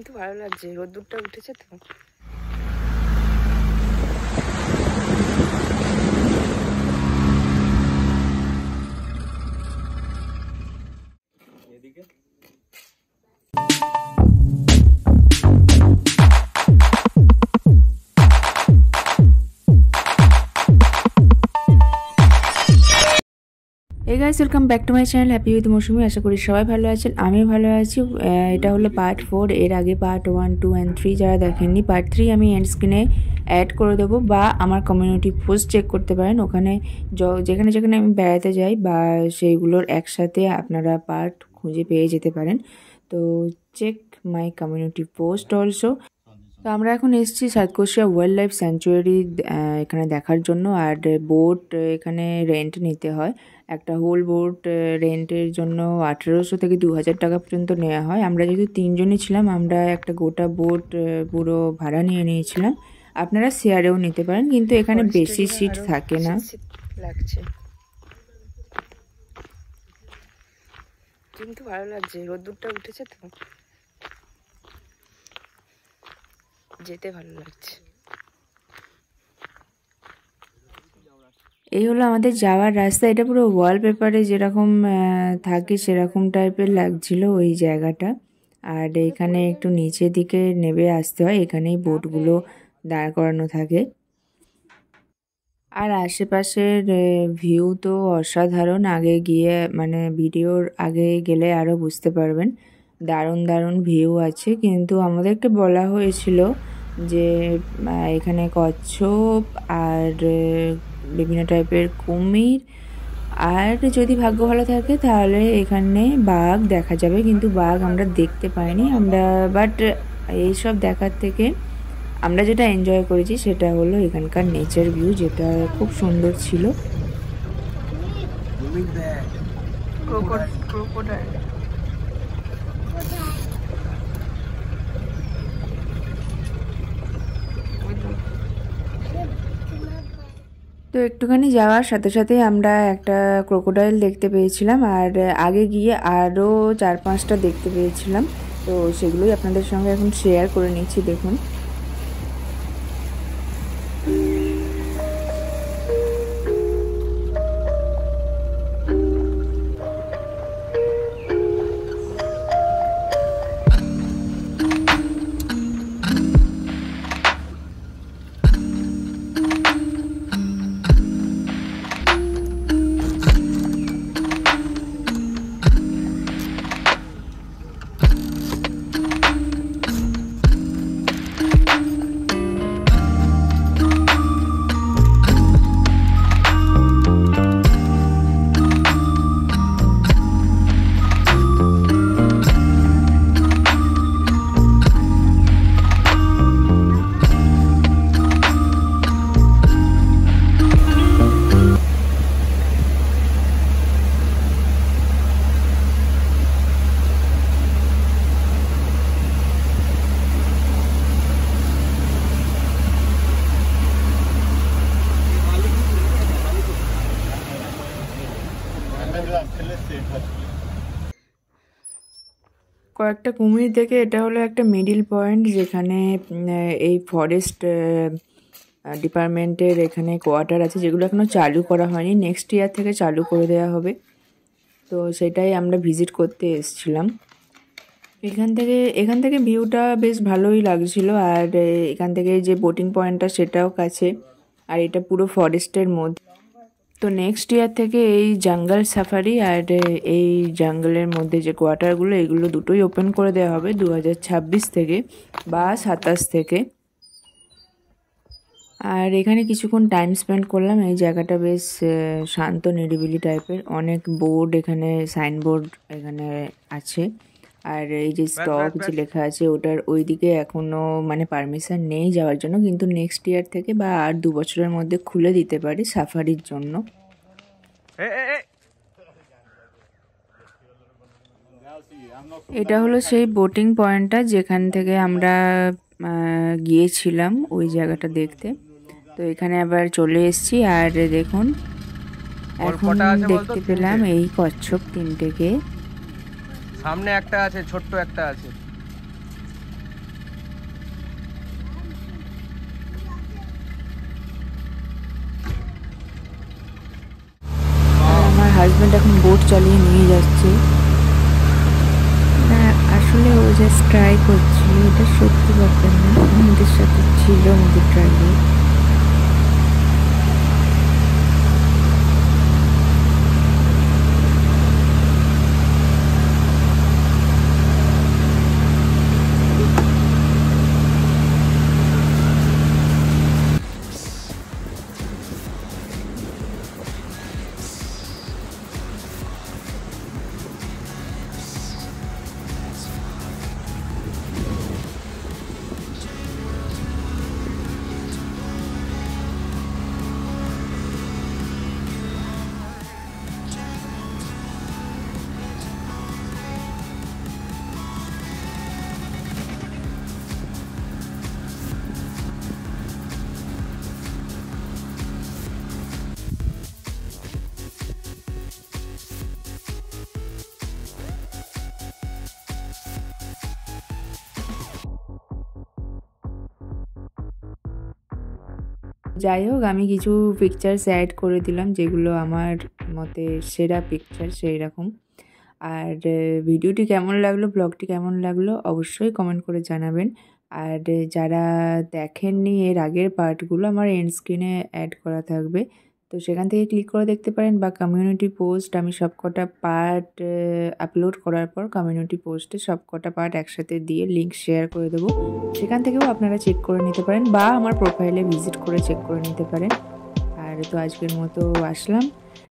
কিন্তু ভালো লাগছে, রোদ্দুরটা উঠেছে তো। এই guys, welcome back to my channel happy with Mousumi. আশা করি সবাই ভালো আছেন, আমিও ভালো আছি। এটা হলো পার্ট 4। এর আগে পার্ট 1, 2 অ্যান্ড 3 যারা দেখেননি, পার্ট 3 আমি এন্ড স্ক্রিনে অ্যাড করে দেবো, বা আমার কমিউনিটি পোস্ট চেক করতে পারেন। ওখানে যেখানে যেখানে আমি বেড়াতে যাই বা সেইগুলোর একসাথে আপনারা পার্ট খুঁজে পেয়ে যেতে পারেন। তো check my community post also. তো আমরা এখন এসেছি সাতকোশিয়া ওয়াইল্ড লাইফ স্যাংচুয়ারি এখানে দেখার জন্য। আর বোট এখানে রেন্ট নিতে হয়। একটা হোল বোট রেন্টের জন্য 1800 থেকে 2000 টাকা পর্যন্ত নেওয়া হয়। আমরা যেহেতু 3 জনই ছিলাম, আমরা একটা গোটা বোট পুরো ভাড়া নিয়ে নিয়েছিলাম। আপনারা শেয়ারেও নিতে পারেন, কিন্তু এখানে বেশি সিট থাকে না। লাগছে কিন্তু ভালো লাগছে, রোদ্দুরটা উঠেছে তো, যেতে ভালো লাগছে। এই হলো আমাদের যাওয়ার রাস্তা। এটা পুরো ওয়ালপেপারে যেরকম থাকে সেরকম টাইপের লাগছিল ওই জায়গাটা। আর এখানে একটু নিচের দিকে নেমে আসতে হয়, এখানেই বোটগুলো দাঁড় করানো থাকে। আর আশেপাশের ভিউ তো অসাধারণ। আগে গিয়ে মানে ভিডিওর আগে গেলে আরও বুঝতে পারবেন, দারুণ দারুণ ভিউ আছে। কিন্তু আমাদেরকে বলা হয়েছিল যে এখানে কচ্ছপ আর বিভিন্ন টাইপের কুমির, আর যদি ভাগ্য ভালো থাকে তাহলে এখানে বাঘ দেখা যাবে। কিন্তু বাঘ আমরা দেখতে পাইনি আমরা, বাট এইসব দেখার থেকে আমরা যেটা এনজয় করেছি সেটা হলো এখানকার নেচার ভিউ, যেটা খুব সুন্দর ছিল। তো একটুখানি যাওয়ার সাথে সাথে আমরা একটা ক্রোকোডাইল দেখতে পেয়েছিলাম, আর আগে গিয়ে আরও 4-5টা দেখতে পেয়েছিলাম। তো সেগুলোই আপনাদের সঙ্গে এখন শেয়ার করে নিচ্ছি, দেখুন। কয়েকটা কুমির দেখে এটা হলো একটা মিডিল পয়েন্ট, যেখানে এই ফরেস্ট ডিপার্টমেন্টের এখানে কোয়ার্টার আছে, যেগুলো এখনও চালু করা হয়নি, নেক্সট ইয়ার থেকে চালু করে দেওয়া হবে। তো সেটাই আমরা ভিজিট করতে এসেছিলাম। এখান থেকে ভিউটা বেশ ভালোই লাগছিল। আর এখান থেকে যে বোটিং পয়েন্টটা সেটাও কাছে, আর এটা পুরো ফরেস্টের মধ্যে। তো নেক্সট ইয়ার থেকে এই জঙ্গল সাফারি আর এই জঙ্গলের মধ্যে যে কোয়ার্টারগুলো, এগুলো দুটোই ওপেন করে দেওয়া হবে 2026 থেকে বা 27 থেকে। আর এখানে কিছুক্ষণ টাইম স্পেন্ড করলাম। এই জায়গাটা বেশ শান্ত নিরিবিলি টাইপের, অনেক বোর্ড এখানে, সাইনবোর্ড এখানে আছে। আর এই যে স্টপ যে লেখা আছে ওটার ওইদিকে এখনও মানে পারমিশন নেই যাওয়ার জন্য, কিন্তু নেক্সট ইয়ার থেকে বা আর 2 বছরের মধ্যে খুলে দিতে পারে সাফারির জন্য। এটা হলো সেই বোটিং পয়েন্টটা যেখান থেকে আমরা গিয়েছিলাম ওই জায়গাটা দেখতে। তো এখানে আবার চলে এসেছি। আর দেখুন, এখন দেখতে পেলাম এই কচ্ছপ 3টেকে। সামনে একটা আছে, ছোট্ট একটা আছে। হাজব্যান্ড এখন বোট চালিয়ে নিয়ে যাচ্ছে। না আসলে ও জাস্ট ট্রাই করছিল, এটা সত্যি ব্যাপার না, আমাদের সাথে ছিল আমাদের ট্রাইলে। যাই হোক, আমি কিছু পিকচার্স অ্যাড করে দিলাম যেগুলো আমার মতে সেরা পিকচার সেই রকম। আর ভিডিওটি কেমন লাগলো, ব্লগটি কেমন লাগলো অবশ্যই কমেন্ট করে জানাবেন। আর যারা দেখেননি এর আগের পার্টগুলো আমার এন্ড স্ক্রিনে অ্যাড করা থাকবে, তো সেখান থেকে ক্লিক করে দেখতে পারেন। বা কমিউনিটি পোস্ট আমি সবকটা পার্ট আপলোড করার পর কমিউনিটি পোস্টে সবকটা পার্ট একসাথে দিয়ে লিঙ্ক শেয়ার করে দেবো, সেখান থেকেও আপনারা চেক করে নিতে পারেন বা আমার প্রোফাইলে ভিজিট করে চেক করে নিতে পারেন। আর তো আজকের মতো আসলাম।